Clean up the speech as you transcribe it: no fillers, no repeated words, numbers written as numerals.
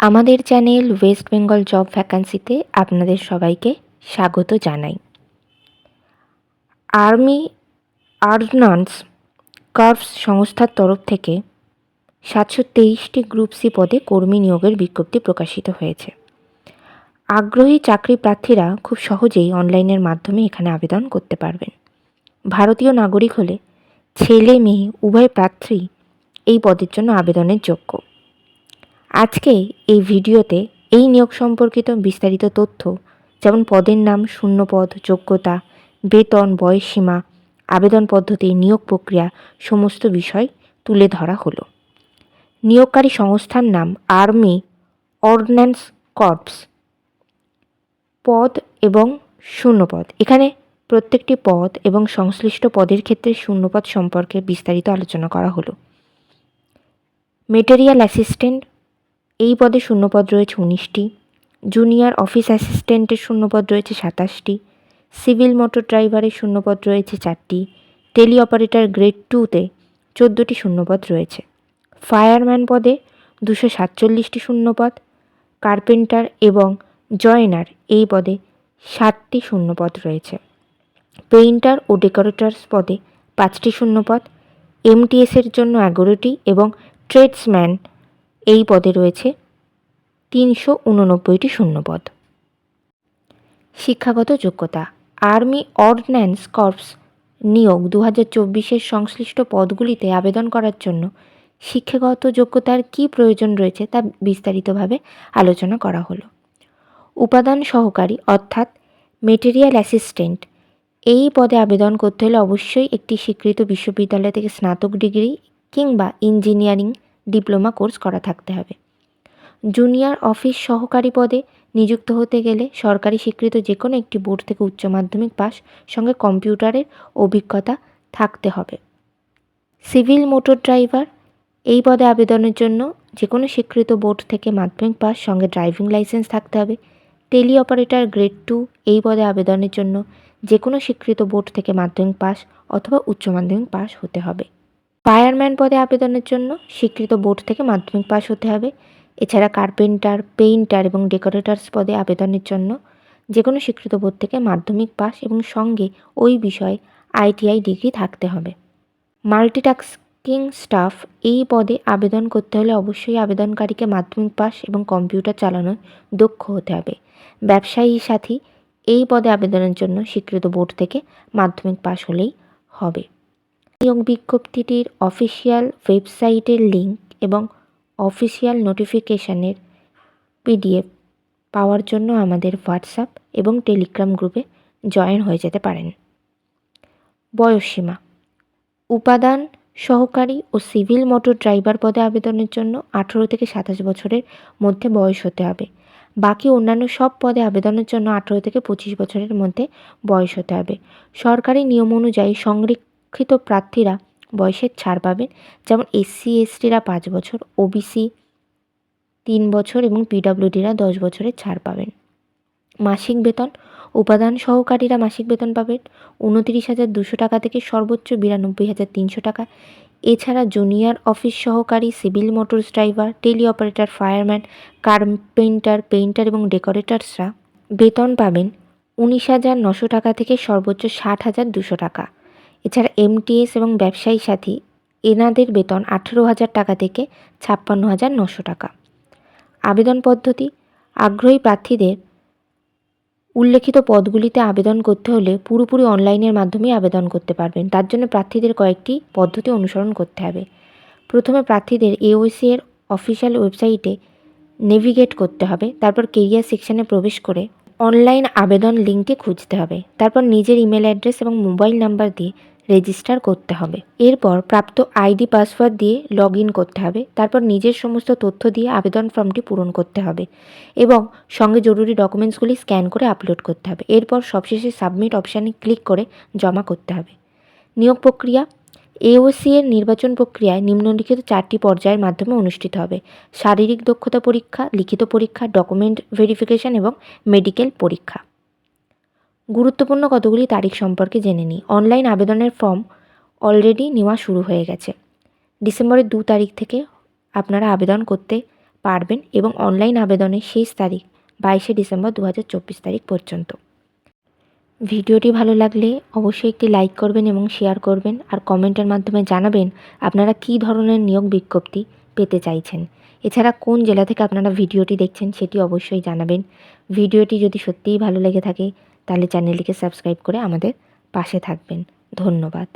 আমাদের channel West Bengal job ভ্যাকান্সিতে আপনাদের সবাইকে স্বাগত জানাই। আর্মি অর্ডিন্যান্স কর্পস সংস্থার তরফ থেকে 723টি গ্রুপ সি পদে কর্মী নিয়োগের বিজ্ঞপ্তি প্রকাশিত হয়েছে। আগ্রহী চাকরি প্রার্থীরা খুব সহজেই অনলাইনের মাধ্যমে এখানে আবেদন করতে পারবেন। ভারতীয় নাগরিক হলে ছেলে মেয়ে উভয় প্রার্থী এই পদের জন্য আবেদনের যোগ্য। আজকে এই ভিডিওতে এই নিয়োগ সম্পর্কিত বিস্তারিত তথ্য, যেমন পদের নাম, শূন্যপদ, যোগ্যতা, বেতন, বয়সসীমা, আবেদন পদ্ধতি, নিয়োগ প্রক্রিয়া সমস্ত বিষয় তুলে ধরা হলো। নিয়োগকারী সংস্থার নাম আর্মি অর্ডিন্যান্স কর্পস। পদ এবং শূন্যপদ, এখানে প্রত্যেকটি পদ এবং সংশ্লিষ্ট পদের ক্ষেত্রে শূন্যপদ সম্পর্কে বিস্তারিত আলোচনা করা হলো। মেটেরিয়াল অ্যাসিস্ট্যান্ট, এই পদে শূন্যপদ রয়েছে 19টি। জুনিয়র অফিস অ্যাসিস্ট্যান্টের শূন্যপদ রয়েছে 27টি। সিভিল মোটর ড্রাইভারের শূন্যপদ রয়েছে 4টি। টেলি অপারেটর গ্রেড 2তে 14টি শূন্যপদ রয়েছে। ফায়ারম্যান পদে 247টি শূন্যপদ। কার্পেন্টার এবং জয়েনার এই পদে 60টি শূন্যপদ রয়েছে। পেইন্টার ও ডেকোরেটরস পদে 5টি শূন্যপদ। এমটিএসের জন্য 11টি এবং ট্রেডসম্যান এই পদে রয়েছে 389টি শূন্যপদ। শিক্ষাগত যোগ্যতা, আর্মি অর্ডিন্যান্স কর্পস নিয়োগ 2024-এর সংশ্লিষ্ট পদগুলিতে আবেদন করার জন্য শিক্ষাগত যোগ্যতার কী প্রয়োজন রয়েছে তা বিস্তারিতভাবে আলোচনা করা হলো। উপাদান সহকারী অর্থাৎ মেটেরিয়াল অ্যাসিস্ট্যান্ট এই পদে আবেদন করতে হলে অবশ্যই একটি স্বীকৃত বিশ্ববিদ্যালয় থেকে স্নাতক ডিগ্রি কিংবা ইঞ্জিনিয়ারিং ডিপ্লোমা কোর্স করা থাকতে হবে। জুনিয়র অফিস সহকারী পদে নিযুক্ত হতে গেলে সরকারি স্বীকৃত যে কোনো একটি বোর্ড থেকে উচ্চ মাধ্যমিক পাস সঙ্গে কম্পিউটারের অভিজ্ঞতা থাকতে হবে। সিভিল মোটর ড্রাইভার এই পদে আবেদনের জন্য যে কোনো স্বীকৃত বোর্ড থেকে মাধ্যমিক পাস সঙ্গে ড্রাইভিং লাইসেন্স থাকতে হবে। টেলি অপারেটর গ্রেড 2 এই পদে আবেদনের জন্য যে কোনো স্বীকৃত বোর্ড থেকে মাধ্যমিক পাস অথবা উচ্চ মাধ্যমিক পাস হতে হবে। ফায়ারম্যান পদে আবেদনের জন্য স্বীকৃত বোর্ড থেকে মাধ্যমিক পাস হতে হবে। এছাড়া কার্পেন্টার, পেইন্টার এবং ডেকোরেটরস পদে আবেদনের জন্য যে কোনো স্বীকৃত বোর্ড থেকে মাধ্যমিক পাস এবং সঙ্গে ওই বিষয়ে আইটিআই ডিগ্রি থাকতে হবে। মাল্টিটাস্কিং স্টাফ এই পদে আবেদন করতে হলে অবশ্যই আবেদনকারীকে মাধ্যমিক পাস এবং কম্পিউটার চালানোর দক্ষ হতে হবে। ব্যবসায়ী সাথী এই পদে আবেদনের জন্য স্বীকৃত বোর্ড থেকে মাধ্যমিক পাস হলেই হবে। নিয়োগ বিজ্ঞপ্তিটির অফিসিয়াল ওয়েবসাইটের লিঙ্ক এবং অফিসিয়াল নোটিফিকেশানের পিডিএফ পাওয়ার জন্য আমাদের হোয়াটসঅ্যাপ এবং টেলিগ্রাম গ্রুপে জয়েন হয়ে যেতে পারেন। বয়সসীমা, উপাদান সহকারী ও সিভিল মোটর ড্রাইভার পদে আবেদনের জন্য 18 থেকে 27 বছরের মধ্যে বয়স হতে হবে। বাকি অন্যান্য সব পদে আবেদনের জন্য 18 থেকে 25 বছরের মধ্যে বয়স হতে হবে। সরকারি নিয়ম অনুযায়ী সংরক্ষিত প্রার্থীরা বয়সের ছাড় পাবেন, যেমন SC/STরা 5 বছর, ওবিসি 3 বছর এবং পিডব্লিউডিরা 10 বছরের ছাড় পাবেন। মাসিক বেতন, উপাদান সহকারীরা মাসিক বেতন পাবেন 29,200 টাকা থেকে সর্বোচ্চ 92,300 টাকা। এছাড়া জুনিয়র অফিস সহকারী, civil motors driver, tele operator, fireman, carpenter, painter এবং ডেকোরেটরসরা বেতন পাবেন 19,900 টাকা থেকে সর্বোচ্চ 60,200 টাকা। এছাড়া এমটিএস এবং ব্যবসায়ী সাথী এনাদের বেতন 18,000 টাকা থেকে 56,900 টাকা। আবেদন পদ্ধতি, আগ্রহী প্রার্থীদের উল্লেখিত পদগুলিতে আবেদন করতে হলে পুরোপুরি অনলাইনের মাধ্যমেই আবেদন করতে পারবেন। তার জন্য প্রার্থীদের কয়েকটি পদ্ধতি অনুসরণ করতে হবে। প্রথমে প্রার্থীদের এওসি এর অফিসিয়াল ওয়েবসাইটে নেভিগেট করতে হবে। তারপর কেরিয়ার সেকশানে প্রবেশ করে অনলাইন আবেদন লিঙ্কটি খুঁজতে হবে। তারপর নিজের ইমেল অ্যাড্রেস এবং মোবাইল নাম্বার দিয়ে রেজিস্টার করতে হবে। এরপর প্রাপ্ত আইডি পাসওয়ার্ড দিয়ে লগ ইন করতে হবে। তারপর নিজের সমস্ত তথ্য দিয়ে আবেদন ফর্মটি পূরণ করতে হবে এবং সঙ্গে জরুরি ডকুমেন্টসগুলি স্ক্যান করে আপলোড করতে হবে। এরপর সবশেষে সাবমিট অপশানে ক্লিক করে জমা করতে হবে। নিয়োগ প্রক্রিয়া, এওসি এর নির্বাচন প্রক্রিয়ায় নিম্নলিখিত 4টি পর্যায়ের মাধ্যমে অনুষ্ঠিত হবে: শারীরিক দক্ষতা পরীক্ষা, লিখিত পরীক্ষা, ডকুমেন্ট ভেরিফিকেশন এবং মেডিকেল পরীক্ষা। গুরুত্বপূর্ণ কতগুলি তারিখ সম্পর্কে জেনে নিই। অনলাইন আবেদনের ফর্ম অলরেডি নেওয়া শুরু হয়ে গেছে। ডিসেম্বরের 2 তারিখ থেকে আপনারা আবেদন করতে পারবেন এবং অনলাইন আবেদনের শেষ তারিখ 22শে ডিসেম্বর 2024 তারিখ পর্যন্ত। ভিডিওটি ভালো লাগলে অবশ্যই একটি লাইক করবেন এবং শেয়ার করবেন, আর কমেন্টের মাধ্যমে জানাবেন আপনারা কী ধরনের নিয়োগ বিজ্ঞপ্তি পেতে চাইছেন। এছাড়া কোন জেলা থেকে আপনারা ভিডিওটি দেখছেন সেটি অবশ্যই জানাবেন। ভিডিওটি যদি সত্যিই ভালো লেগে থাকে তাহলে চ্যানেলটিকে সাবস্ক্রাইব করে আমাদের পাশে থাকবেন। ধন্যবাদ।